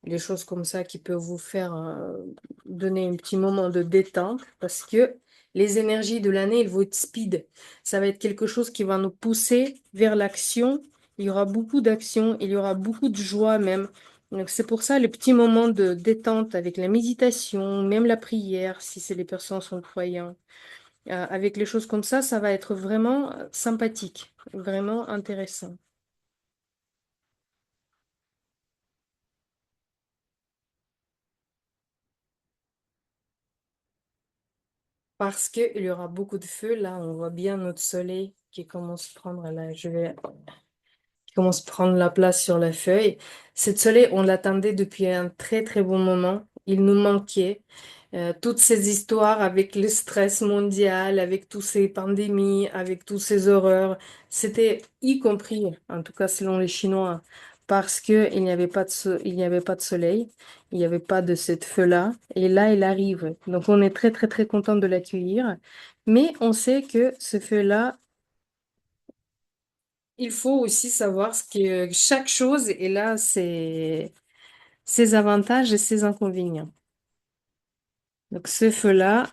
les choses comme ça qui peuvent vous faire donner un petit moment de détente parce que les énergies de l'année, elles vont être speed. Ça va être quelque chose qui va nous pousser vers l'action. Il y aura beaucoup d'action, il y aura beaucoup de joie même. Donc c'est pour ça les petits moments de détente avec la méditation, même la prière, si c'est les personnes sont croyants. Avec les choses comme ça va être vraiment sympathique, vraiment intéressant. parce qu'il y aura beaucoup de feu. Là, on voit bien notre soleil qui commence à prendre, là, qui commence à prendre la place sur la feuille. Cette soleil, on l'attendait depuis un très très bon moment. Il nous manquait. Toutes ces histoires avec le stress mondial, avec toutes ces pandémies, avec toutes ces horreurs, c'était y compris, en tout cas selon les Chinois, parce que il n'y avait pas il n'y avait pas de soleil, il n'y avait pas de cette feu-là, et là, il arrive. Donc, on est très très très content de l'accueillir, mais on sait que ce feu-là, il faut aussi savoir ce que chaque chose, et là, c'est ses avantages et ses inconvénients. Donc, ce feu-là,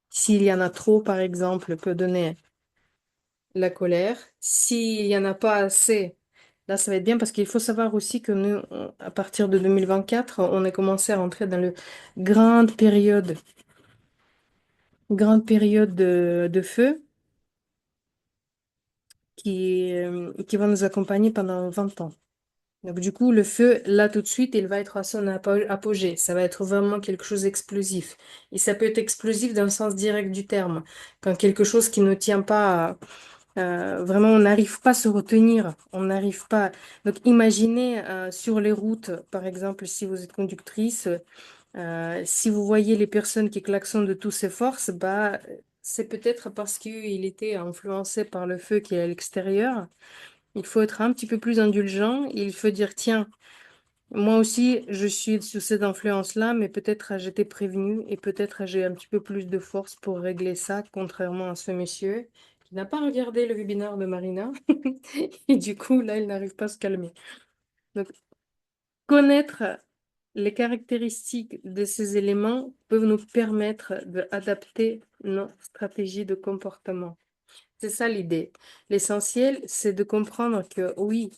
s'il y en a trop, par exemple, peut donner la colère. S'il y en a pas assez, là, ça va être bien parce qu'il faut savoir aussi que nous, à partir de 2024, on a commencé à rentrer dans le grande période de feu qui va nous accompagner pendant 20 ans. Donc, du coup, le feu, là, tout de suite, il va être à son apogée. Ça va être vraiment quelque chose d'explosif. Et ça peut être explosif dans le sens direct du terme. Quand quelque chose qui ne tient pas, vraiment, on n'arrive pas à se retenir. On n'arrive pas. Donc, imaginez sur les routes, par exemple, si vous êtes conductrice, si vous voyez les personnes qui klaxonnent de toutes ses forces, bah, c'est peut-être parce qu'il était influencé par le feu qui est à l'extérieur. Il faut être un petit peu plus indulgent. Il faut dire, tiens, moi aussi, je suis sous cette influence-là, mais peut-être j'étais prévenue et peut-être j'ai un petit peu plus de force pour régler ça, contrairement à ce monsieur qui n'a pas regardé le webinaire de Marina. Et du coup, là, il n'arrive pas à se calmer. Donc, connaître les caractéristiques de ces éléments peuvent nous permettre d'adapter nos stratégies de comportement. C'est ça l'idée. L'essentiel, c'est de comprendre que oui,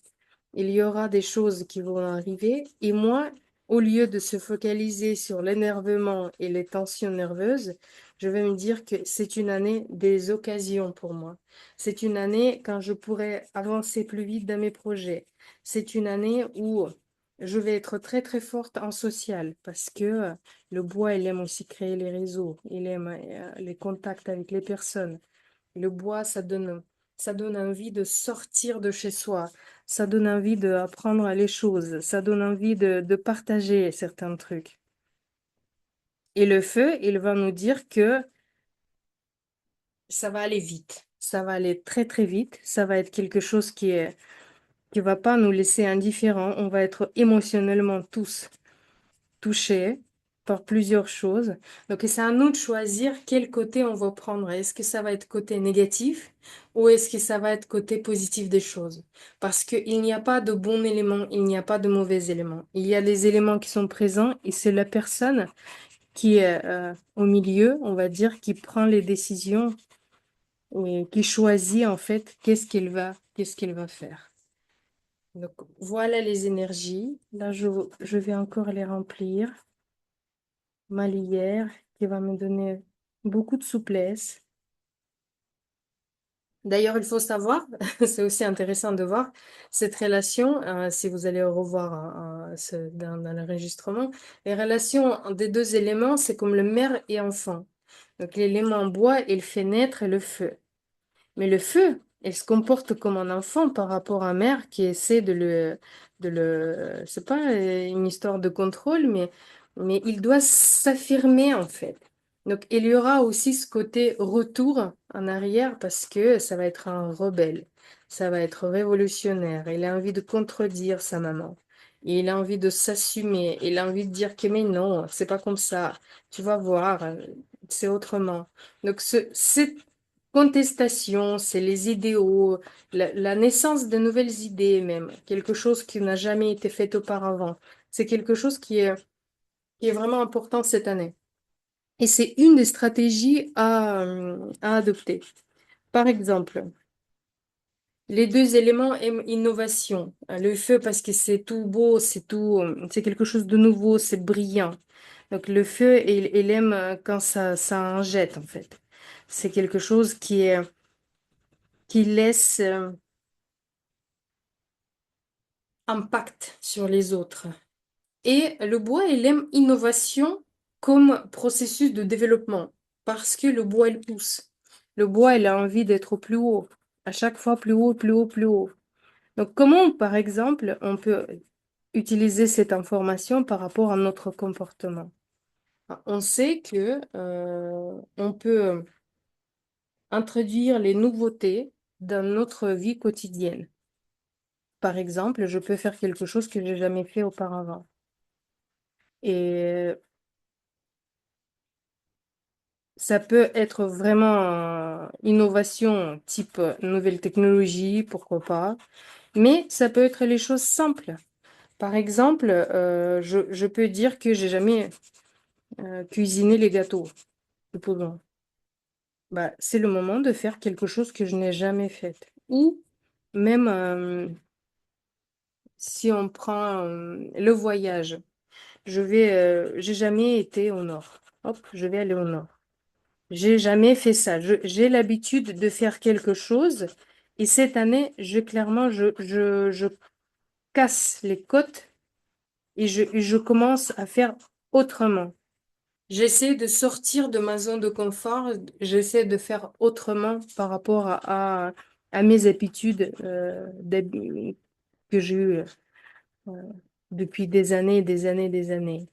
il y aura des choses qui vont arriver. Et moi, au lieu de se focaliser sur l'énervement et les tensions nerveuses, je vais me dire que c'est une année des occasions pour moi. C'est une année quand je pourrai avancer plus vite dans mes projets. C'est une année où je vais être très très forte en social parce que le bois, il aime aussi créer les réseaux, il aime les contacts avec les personnes. Le bois, ça donne envie de sortir de chez soi. Ça donne envie d'apprendre les choses. Ça donne envie de partager certains trucs. Et le feu, il va nous dire que ça va aller vite. Ça va aller très, très vite. Ça va être quelque chose qui va pas nous laisser indifférents. On va être émotionnellement tous touché par plusieurs choses. Donc, c'est à nous de choisir quel côté on va prendre. Est-ce que ça va être côté négatif ou est-ce que ça va être côté positif des choses? Parce qu'il n'y a pas de bon élément, il n'y a pas de mauvais élément. Il y a des éléments qui sont présents et c'est la personne qui est au milieu, on va dire, qui prend les décisions et qui choisit en fait qu'est-ce qu'elle va faire. Donc, voilà les énergies. Là, je vais encore les remplir. Ma lierre qui va me donner beaucoup de souplesse. D'ailleurs, il faut savoir, c'est aussi intéressant de voir cette relation, si vous allez revoir dans l'enregistrement, les relations des deux éléments, c'est comme le mère et enfant. Donc l'élément bois, il fait naître le feu. Mais le feu, il se comporte comme un enfant par rapport à mère qui essaie c'est pas une histoire de contrôle, mais il doit s'affirmer en fait. Donc il y aura aussi ce côté retour en arrière parce que ça va être un rebelle, ça va être révolutionnaire. Il a envie de contredire sa maman. Il a envie de s'assumer. Il a envie de dire que mais non, c'est pas comme ça. Tu vas voir, c'est autrement. Donc cette contestation, c'est les idéaux, la naissance de nouvelles idées même, quelque chose qui n'a jamais été fait auparavant. C'est quelque chose qui est vraiment important cette année. Et c'est une des stratégies à adopter. Par exemple, les deux éléments innovation. Le feu parce que c'est tout beau, c'est quelque chose de nouveau, c'est brillant. Donc le feu, il aime quand ça en jette en fait. C'est quelque chose qui laisse impact sur les autres. Et le bois, il aime innovation comme processus de développement. parce que le bois, il pousse. Le bois, il a envie d'être au plus haut. À chaque fois, plus haut, plus haut, plus haut. Donc, comment, par exemple, on peut utiliser cette information par rapport à notre comportement? On sait que on peut introduire les nouveautés dans notre vie quotidienne. Par exemple, je peux faire quelque chose que j'ai jamais fait auparavant. Et ça peut être vraiment innovation type nouvelle technologie, pourquoi pas. Mais ça peut être les choses simples. Par exemple, je peux dire que j'ai jamais cuisiné les gâteaux. Supposons. Bah, c'est le moment de faire quelque chose que je n'ai jamais fait. Ou même si on prend le voyage, j'ai jamais été au nord. Hop, je vais aller au nord. J'ai jamais fait ça. J'ai l'habitude de faire quelque chose et cette année, clairement, je casse les côtes et je commence à faire autrement. J'essaie de sortir de ma zone de confort, j'essaie de faire autrement par rapport à mes habitudes que j'ai eues euh, depuis des années, des années, des années.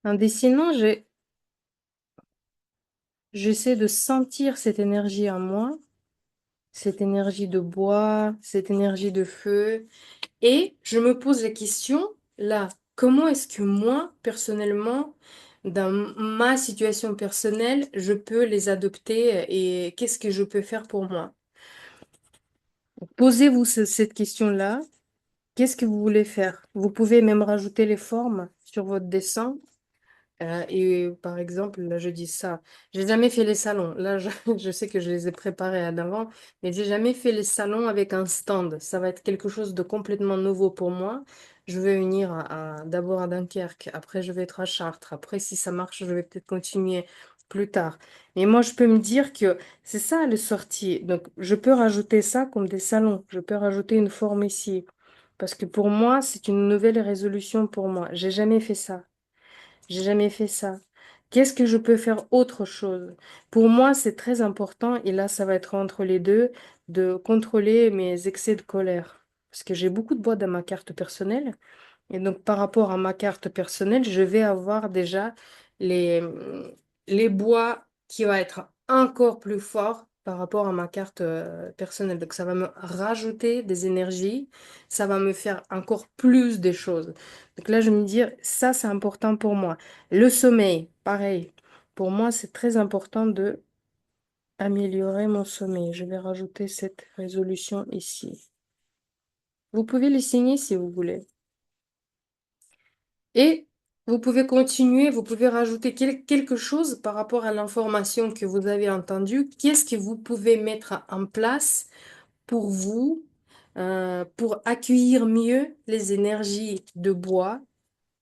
En dessinant, j'essaie de sentir cette énergie en moi, cette énergie de bois, cette énergie de feu, et je me pose la question, là, comment est-ce que moi, personnellement, dans ma situation personnelle, je peux les adopter et qu'est-ce que je peux faire pour moi? Posez-vous cette question-là. Qu'est-ce que vous voulez faire? Vous pouvez même rajouter les formes sur votre dessin. Et par exemple, là, je dis ça. J'ai jamais fait les salons. Là, je sais que je les ai préparés à l'avant, mais j'ai jamais fait les salons avec un stand. Ça va être quelque chose de complètement nouveau pour moi. Je vais venir d'abord à Dunkerque. Après, je vais être à Chartres. Après, si ça marche, je vais peut-être continuer plus tard. Mais moi, je peux me dire que c'est ça le sortie. Donc, je peux rajouter ça comme des salons. Je peux rajouter une forme ici. Parce que pour moi, c'est une nouvelle résolution pour moi. J'ai jamais fait ça. J'ai jamais fait ça. Qu'est-ce que je peux faire autre chose? Pour moi, c'est très important, et là, ça va être entre les deux, de contrôler mes excès de colère. Parce que j'ai beaucoup de bois dans ma carte personnelle. Et donc, par rapport à ma carte personnelle, je vais avoir déjà les, les bois qui vont être encore plus forts par rapport à ma carte personnelle. Donc, ça va me rajouter des énergies, ça va me faire encore plus des choses. Donc là, je me dis, ça, c'est important pour moi. Le sommeil, pareil. Pour moi, c'est très important de améliorer mon sommeil. Je vais rajouter cette résolution ici. Vous pouvez les signer si vous voulez. Et vous pouvez continuer, vous pouvez rajouter quelque chose par rapport à l'information que vous avez entendue. Qu'est-ce que vous pouvez mettre en place pour vous, pour accueillir mieux les énergies de bois,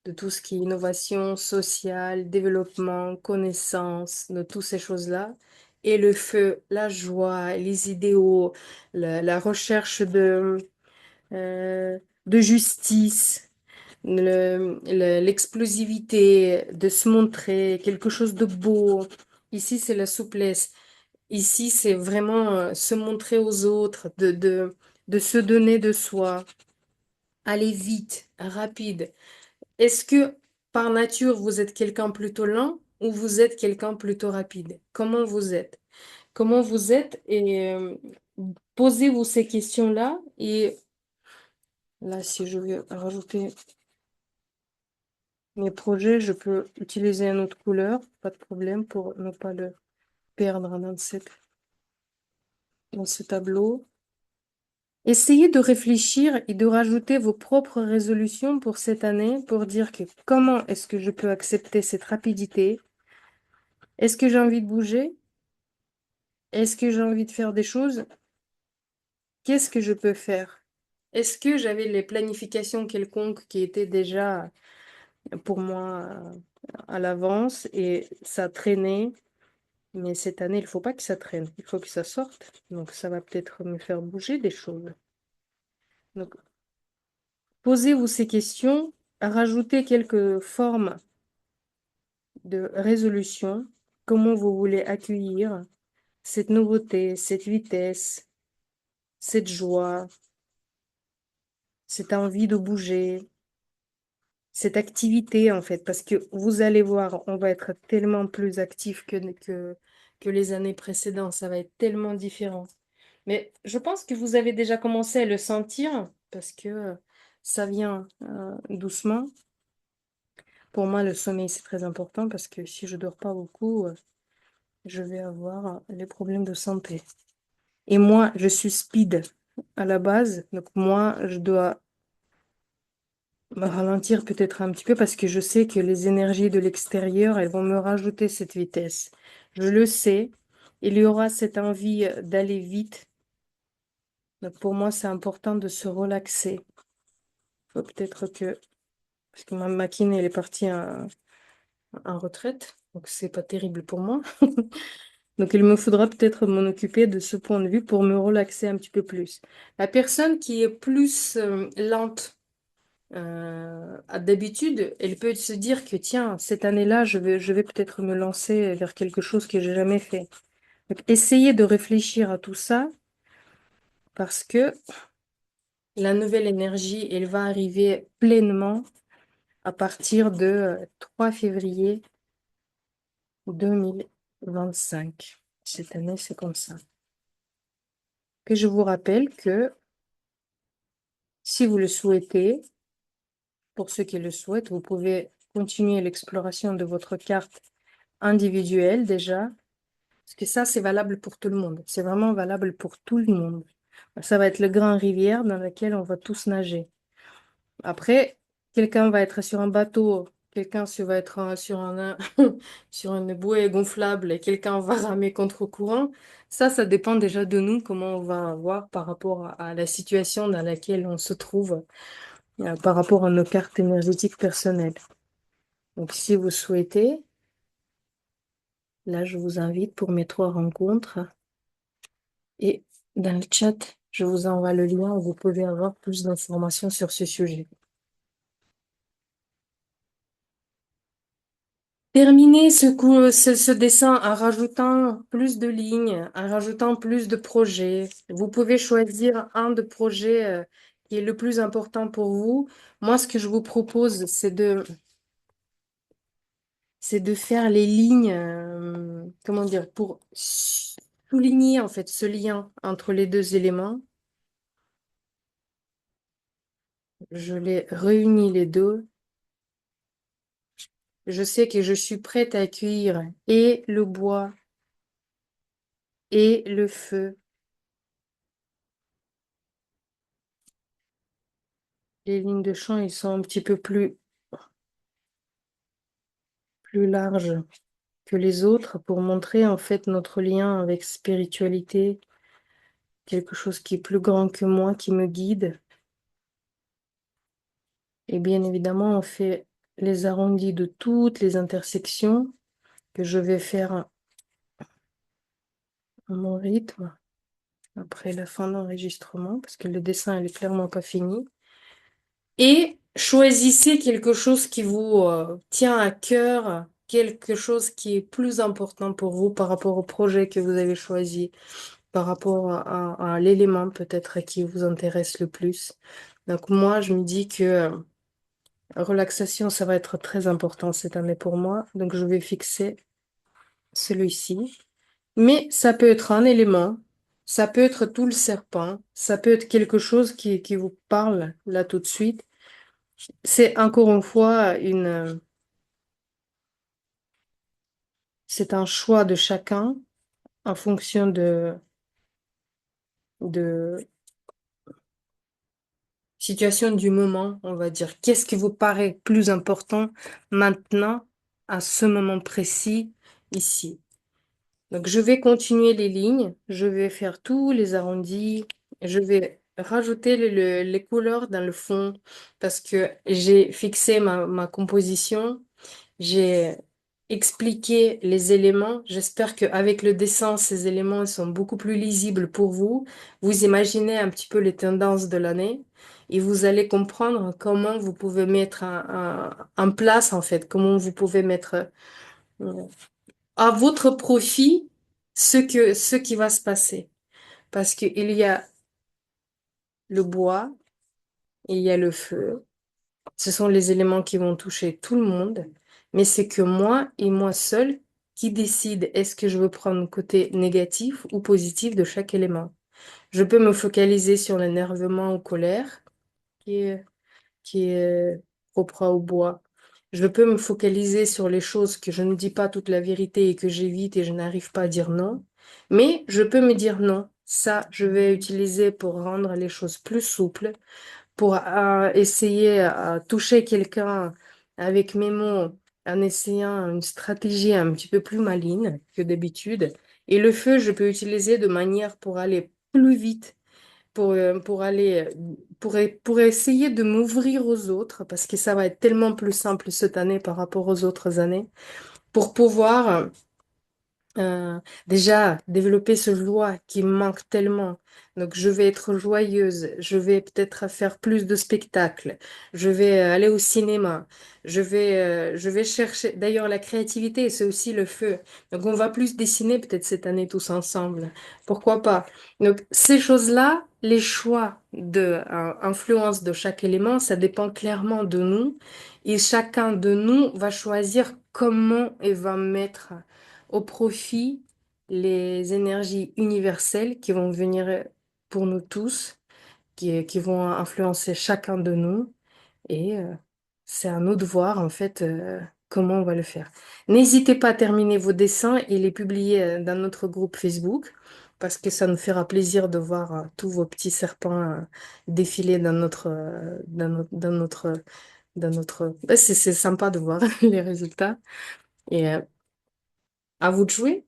de tout ce qui est innovation sociale, développement, connaissance, de toutes ces choses-là, et le feu, la joie, les idéaux, la recherche de justice, l'explosivité, de se montrer, quelque chose de beau. Ici, c'est la souplesse. Ici, c'est vraiment se montrer aux autres, de se donner de soi, aller vite, rapide. Est-ce que par nature, vous êtes quelqu'un plutôt lent ou vous êtes quelqu'un plutôt rapide? Comment vous êtes? Comment vous êtes? Et posez-vous ces questions-là. Et là, si je veux rajouter mes projets, je peux utiliser une autre couleur, pas de problème pour ne pas le perdre dans ce tableau. Essayez de réfléchir et de rajouter vos propres résolutions pour cette année pour dire que comment est-ce que je peux accepter cette rapidité? Est-ce que j'ai envie de bouger? Est-ce que j'ai envie de faire des choses? Qu'est-ce que je peux faire? Est-ce que j'avais les planifications quelconques qui étaient déjà pour moi à l'avance et ça traînait? Mais cette année, il faut pas que ça traîne, il faut que ça sorte. Donc ça va peut-être me faire bouger des choses. Donc Posez-vous ces questions, rajoutez quelques formes de résolution. Comment vous voulez accueillir cette nouveauté, cette vitesse, cette joie, cette envie de bouger, cette activité en fait, parce que vous allez voir, on va être tellement plus actif que les années précédentes, ça va être tellement différent. Mais je pense que vous avez déjà commencé à le sentir, parce que ça vient doucement. Pour moi, le sommeil, c'est très important, parce que si je dors pas beaucoup, je vais avoir les problèmes de santé. Et moi, je suis speed à la base, donc moi, je dois me ralentir peut-être un petit peu parce que je sais que les énergies de l'extérieur, elles vont me rajouter cette vitesse. Je le sais. Il y aura cette envie d'aller vite. Donc pour moi, c'est important de se relaxer. Faut peut-être que... Parce que ma kiné, elle est partie en retraite. Donc c'est pas terrible pour moi. Donc il me faudra peut-être m'en occuper de ce point de vue pour me relaxer un petit peu plus. La personne qui est plus lente, d'habitude, elle peut se dire que tiens, cette année-là, je vais peut-être me lancer vers quelque chose que j'ai jamais fait. Donc, essayez de réfléchir à tout ça parce que la nouvelle énergie, elle va arriver pleinement à partir de 3 février 2025. Cette année, c'est comme ça. Que je vous rappelle que si vous le souhaitez, pour ceux qui le souhaitent, vous pouvez continuer l'exploration de votre carte individuelle déjà. Parce que ça, c'est valable pour tout le monde. C'est vraiment valable pour tout le monde. Ça va être le grand rivière dans laquelle on va tous nager. Après, quelqu'un va être sur un bateau, quelqu'un va être sur sur une bouée gonflable et quelqu'un va ramer contre courant. Ça dépend déjà de nous, comment on va voir par rapport à la situation dans laquelle on se trouve, par rapport à nos cartes énergétiques personnelles. Donc, si vous souhaitez, là, je vous invite pour mes 3 rencontres. Et dans le chat, je vous envoie le lien où vous pouvez avoir plus d'informations sur ce sujet. Terminez ce dessin en rajoutant plus de lignes, en rajoutant plus de projets. Vous pouvez choisir un de projets qui est le plus important pour vous. Moi, ce que je vous propose, c'est de faire les lignes, comment dire, pour souligner en fait ce lien entre les deux éléments. Je les réunis les deux. Je sais que je suis prête à accueillir et le bois et le feu. Les lignes de champ, ils sont un petit peu plus larges que les autres pour montrer en fait notre lien avec spiritualité, quelque chose qui est plus grand que moi, qui me guide. Et bien évidemment, on fait les arrondis de toutes les intersections que je vais faire à mon rythme après la fin de l'enregistrement parce que le dessin, il est clairement pas fini. Et choisissez quelque chose qui vous tient à cœur, quelque chose qui est plus important pour vous par rapport au projet que vous avez choisi, par rapport à l'élément peut-être qui vous intéresse le plus. Donc moi, je me dis que relaxation, ça va être très important cette année pour moi. Donc je vais fixer celui-ci. Mais ça peut être un élément, ça peut être tout le serpent, ça peut être quelque chose qui vous parle là tout de suite. C'est encore une fois c'est un choix de chacun en fonction de situation du moment, on va dire. Qu'est-ce qui vous paraît plus important maintenant, à ce moment précis, ici? Donc, je vais continuer les lignes, je vais faire tous les arrondis, je vais rajouter les couleurs dans le fond parce que j'ai fixé ma composition. J'ai expliquer les éléments. J'espère qu'avec le dessin, ces éléments ils sont beaucoup plus lisibles pour vous. Vous imaginez un petit peu les tendances de l'année et vous allez comprendre comment vous pouvez mettre en place, en fait, comment vous pouvez mettre euh, à votre profit ce qui va se passer. Parce qu'il y a le bois, il y a le feu. Ce sont les éléments qui vont toucher tout le monde, mais c'est que moi et moi seul qui décide est-ce que je veux prendre le côté négatif ou positif de chaque élément. Je peux me focaliser sur l'énervement ou colère, qui est, qui est propre au bois. Je peux me focaliser sur les choses que je ne dis pas toute la vérité et que j'évite et je n'arrive pas à dire non. Mais je peux me dire non. Ça, je vais utiliser pour rendre les choses plus souples pour essayer à toucher quelqu'un avec mes mots en essayant une stratégie un petit peu plus maligne que d'habitude. Et le feu, je peux utiliser de manière pour aller plus vite, pour aller, pour essayer de m'ouvrir aux autres, parce que ça va être tellement plus simple cette année par rapport aux autres années, pour pouvoir euh, déjà, développer ce joie qui me manque tellement. Donc, je vais être joyeuse. Je vais peut-être faire plus de spectacles. Je vais aller au cinéma. Je vais chercher. D'ailleurs, la créativité, c'est aussi le feu. Donc, on va plus dessiner peut-être cette année tous ensemble. Pourquoi pas? Donc, ces choses-là, les choix de influence de chaque élément, ça dépend clairement de nous. Et chacun de nous va choisir comment il va mettre au profit les énergies universelles qui vont venir pour nous tous, qui vont influencer chacun de nous. Et c'est à nous de voir en fait comment on va le faire. N'hésitez pas à terminer vos dessins et les publier dans notre groupe Facebook parce que ça nous fera plaisir de voir tous vos petits serpents défiler dans notre... C'est sympa de voir les résultats. Et à vous de jouer.